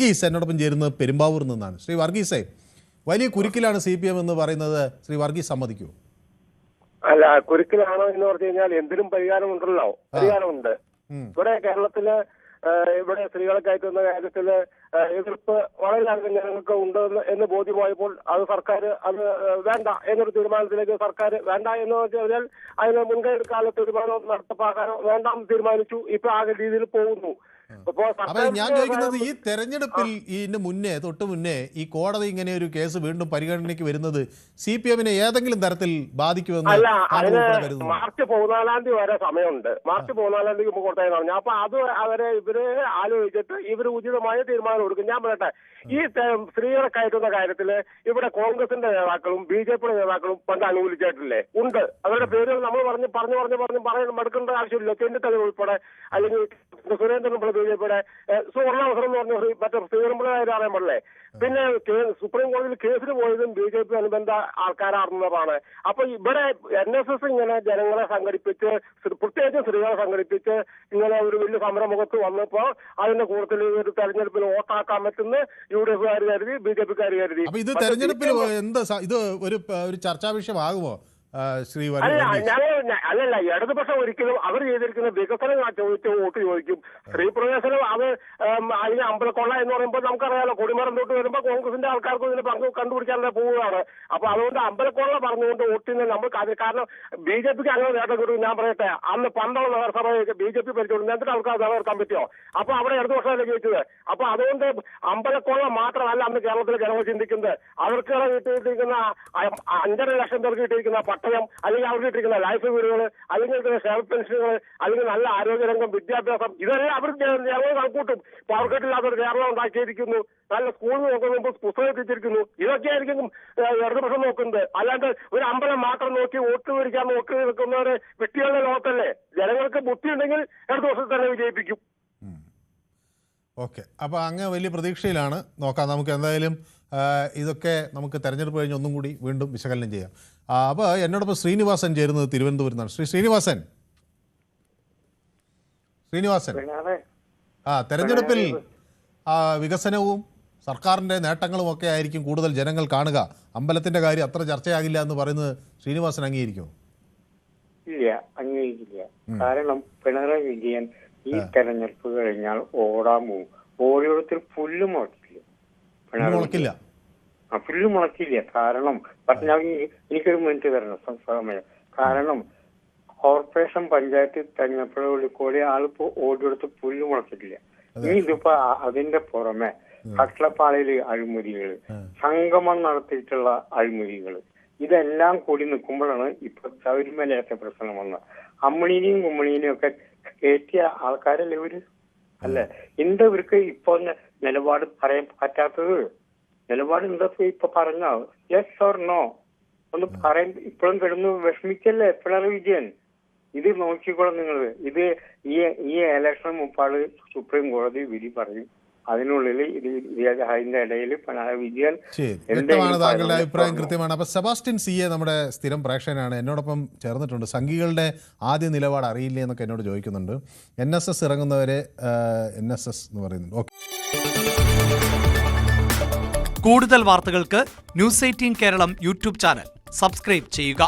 വർഗീസ് എന്നോടൊപ്പം ചേരുന്നത് പെരുമ്പാവൂരിൽ നിന്നാണ്. ശ്രീ വർഗീസേ, വലിയ കുരുക്കിലാണ് CPM എന്ന് പറയുന്നത് ശ്രീ വർഗീസ് സമ്മതിക്കൂ? അല്ല, കുരുക്കിലാണോ എന്ന് പറഞ്ഞു കഴിഞ്ഞാൽ എന്തിനും പരിഹാരമുണ്ടല്ലോ, പരിഹാരമുണ്ട്. ഇവിടെ കേരളത്തില് ഇവിടെ സ്ത്രീകളെ കയറ്റുന്ന കാര്യത്തില് എതിർപ്പ് വളരെയധികം ജനങ്ങൾക്ക് ഉണ്ട് എന്ന് ബോധ്യമായപ്പോൾ അത് സർക്കാർ അത് വേണ്ട എന്നൊരു തീരുമാനത്തിലേക്ക് സർക്കാർ വേണ്ട എന്ന് വെച്ചാൽ അതിന് മുൻകൈ എടുക്കാനുള്ള തീരുമാനം നടപ്പാക്കാനോ വേണ്ടാന്ന് തീരുമാനിച്ചു. ഇപ്പൊ ആകെ രീതിയിൽ പോകുന്നു. അപ്പൊ ഞാൻ ചോദിക്കുന്നത്, ഈ തെരഞ്ഞെടുപ്പിൽ തൊട്ട് മുന്നേ ഈ കോടതി ഇങ്ങനെ ഒരു കേസ് വീണ്ടും പരിഗണനയ്ക്ക് വരുന്നത് CPM-നെ ഏതെങ്കിലും തരത്തിൽ ബാധിക്കുമെന്ന്? അല്ല, അതിന് മാർച്ച് 14 വരെ സമയമുണ്ട്. മാർച്ച് 14 മുമ്പ് കൊടുത്താൽ പറഞ്ഞു. അപ്പൊ അത് ഇവര് ആലോചിച്ചിട്ട് ഇവര് ഉചിതമായ തീരുമാനം എടുക്കും. ഞാൻ പറയട്ടെ, ഈ സ്ത്രീകളെ കയറ്റുന്ന കാര്യത്തില് ഇവിടെ കോൺഗ്രസിന്റെ നേതാക്കളും BJP-യുടെ നേതാക്കളും പണ്ട് അനുകൂലിച്ചിട്ടില്ലേ? ഉണ്ട്. അവരുടെ പേരുകൾ നമ്മൾ പറഞ്ഞു മടുക്കേണ്ട ആവശ്യമില്ല. ചെന്നിത്തല ഉൾപ്പെടെ, അല്ലെങ്കിൽ സുരേന്ദ്രൻ BJP-യുടെ സുവർണാവസരം എന്ന് പറഞ്ഞ മറ്റേ ശ്രീധരൻപിള്ള അറിയാൻ പാടില്ലേ? പിന്നെ സുപ്രീം കോടതിയിൽ കേസിന് പോയതും BJP അനുബന്ധ ആൾക്കാരാണെന്നതാണ്. അപ്പൊ ഇവിടെ NSS ഇങ്ങനെ ജനങ്ങളെ സംഘടിപ്പിച്ച്, പ്രത്യേകിച്ച് സ്ത്രീകളെ സംഘടിപ്പിച്ച് ഇങ്ങനെ ഒരു വലിയ സമരമുഖത്ത് വന്നപ്പോ അതിന്റെ കൂട്ടത്തിൽ ഒരു തെരഞ്ഞെടുപ്പിൽ വോട്ടാക്കാൻ പറ്റുന്ന UDF-കാർ കരുതി, BJP-കാർ കരുതി. അപ്പൊ ഇത് തെരഞ്ഞെടുപ്പിൽ ഇത് ഒരു ചർച്ചാ വിഷയമാകുമോ ശ്രീ? അല്ലല്ല, ഇടതുപക്ഷം ഒരിക്കലും അവർ ചെയ്തിരിക്കുന്ന വികസനം ചോദിച്ച് വോട്ട് ചോദിക്കും. സ്ത്രീ പ്രവേശനം അത് അതിന് അമ്പലക്കൊള്ള എന്ന് പറയുമ്പോൾ നമുക്കറിയാലോ, കൊടിമരം തൊട്ട് വരുമ്പോൾ കോൺഗ്രസിന്റെ ആൾക്കാർക്ക് ഇതിന് പങ്ക് കണ്ടുപിടിക്കാനുള്ള പോവുകയാണ്. അപ്പൊ അതുകൊണ്ട് അമ്പലക്കൊള്ള പറഞ്ഞുകൊണ്ട് വോട്ടിന് നമ്മൾ കാരണം BJP-ക്ക് അങ്ങനെ നേട്ടം കിട്ടും. ഞാൻ പറയട്ടെ, അന്ന് 12 നഗരസഭ BJP ഭരിച്ചുകൊണ്ട് എന്നിട്ട് ആൾക്കാർ നിലനിർത്താൻ പറ്റുമോ? അപ്പൊ അവിടെ ഇടതുപക്ഷമല്ലേ ജയിച്ചത്. അപ്പൊ അതുകൊണ്ട് അമ്പലക്കൊള്ള മാത്രമല്ല അന്ന് കേരളത്തിലെ ജനങ്ങൾ ചിന്തിക്കുന്നത്. അവർക്ക് കിട്ടിയിരിക്കുന്ന 5.5 ലക്ഷം പേർക്ക് കിട്ടിയിരിക്കുന്ന പട്ടയം, അല്ലെങ്കിൽ അവർക്ക് കിട്ടിയിരിക്കുന്ന ലൈഫ് വീടുകൾ, അല്ലെങ്കിൽ ക്ഷേമ പെൻഷനുകൾ, അല്ലെങ്കിൽ നല്ല ആരോഗ്യരംഗം, വിദ്യാഭ്യാസം, ഇതെല്ലാം അവർ ജനങ്ങൾ കണക്കൂട്ടും. പവർ കട്ടില്ലാത്തൊരു കേരളം ഉണ്ടാക്കിയിരിക്കുന്നു, നല്ല സ്കൂൾ നോക്കുന്ന പുസ്തകം എത്തിച്ചിരിക്കുന്നു. ഇതൊക്കെയായിരിക്കും ഇടതുപക്ഷം നോക്കുന്നത്. അല്ലാണ്ട് ഒരു അമ്പലം മാത്രം നോക്കി വോട്ട് പിടിക്കാൻ നോക്കി നിൽക്കുന്നവര് വ്യക്തികളുടെ ലോകത്തല്ലേ. ജനങ്ങൾക്ക് ബുദ്ധി ഉണ്ടെങ്കിൽ ഇടതുപക്ഷം തന്നെ വിജയിപ്പിക്കും. ഓക്കെ, അപ്പോൾ അങ്ങ് വലിയ പ്രതീക്ഷയിലാണ്. നോക്കാം, നമുക്ക് എന്തായാലും ഇതൊക്കെ നമുക്ക് തെരഞ്ഞെടുപ്പ് കഴിഞ്ഞ് ഒന്നും കൂടി വീണ്ടും വിശകലനം ചെയ്യാം. അപ്പോൾ എന്നോടൊപ്പം ശ്രീനിവാസൻ ചേരുന്നത് തിരുവനന്തപുരത്ത് നിന്നാണ്. ശ്രീനിവാസൻ, തെരഞ്ഞെടുപ്പിൽ വികസനവും സർക്കാരിൻ്റെ നേട്ടങ്ങളും ഒക്കെ ആയിരിക്കും കൂടുതൽ ജനങ്ങൾ കാണുക. അമ്പലത്തിൻ്റെ കാര്യം അത്ര ചർച്ചയാകില്ല എന്ന് പറയുന്നത് ശ്രീനിവാസൻ അംഗീകരിക്കുമോ? ഇല്ല, അംഗീകരിക്കില്ല. കാരണം പിണറായി വിജയൻ ഈ തെരഞ്ഞെടുപ്പ് കഴിഞ്ഞാൽ ഓടാൻ പോകും. ഓരോരുത്തർ പുല്ല് മുളക്കില്ല. പുല്ല് മുളക്കില്ല. കാരണം പറഞ്ഞാൽ എനിക്കൊരു മിനിറ്റ് തരണം സമയം. കാരണം കോർപ്പറേഷൻ പഞ്ചായത്ത് തെരഞ്ഞെടുപ്പോട് കൂടി ആളിപ്പോ ഓടിയെടുത്ത് പുല്ല് മുളച്ചിട്ടില്ല. ഇനി ഇതിപ്പോ അതിന്റെ പുറമെ കട്ടളപ്പാളയില് അഴിമതികള്, സംഗമം നടത്തിയിട്ടുള്ള അഴിമതികള്, ഇതെല്ലാം കൂടി നിൽക്കുമ്പോഴാണ് ഇപ്പൊ ശബരിമലയത്തെ പ്രശ്നം വന്നത്. അമ്മിണിനെയും കുമ്മിണിനെയും ഒക്കെ കയറ്റിയ ആൾക്കാരല്ലേ ഇവര്? അല്ലെ, എന്താ ഇവർക്ക് ഇപ്പൊ നിലപാട് പറയാൻ പറ്റാത്തത്? നിലപാട് എന്താ ഇപ്പൊ പറഞ്ഞോ? യെസ് ഓർ നോ ഒന്ന് പറയാൻ ഇപ്പോഴും കിടന്ന് വിഷമിക്കല്ലേ പിണറായി വിജയൻ? ഇത് നോക്കിക്കോളാം നിങ്ങൾ. ഇത് ഈ ഇലക്ഷൻ മുമ്പാട് സുപ്രീം കോടതി വിധി പറയും. അതിനുള്ളിൽ അതിന്റെ ഇടയിൽ പിണറായി വിജയൻ. വ്യക്തമാണ്, താങ്കളുടെ അഭിപ്രായം കൃത്യമാണ്. അപ്പൊ സെബാസ്റ്റ്യൻ CA നമ്മുടെ സ്ഥിരം പ്രേക്ഷകനാണ്, എന്നോടൊപ്പം ചേർന്നിട്ടുണ്ട്. സംഘികളുടെ ആദ്യ നിലപാട് അറിയില്ലേ എന്നൊക്കെ എന്നോട് ചോദിക്കുന്നുണ്ട്. NSS ഇറങ്ങുന്നവരെ NSS എന്ന് പറയുന്നുണ്ട്. കൂടുതൽ വാർത്തകൾക്ക് News 18 Keralam YouTube channel subscribe ചെയ്യുക.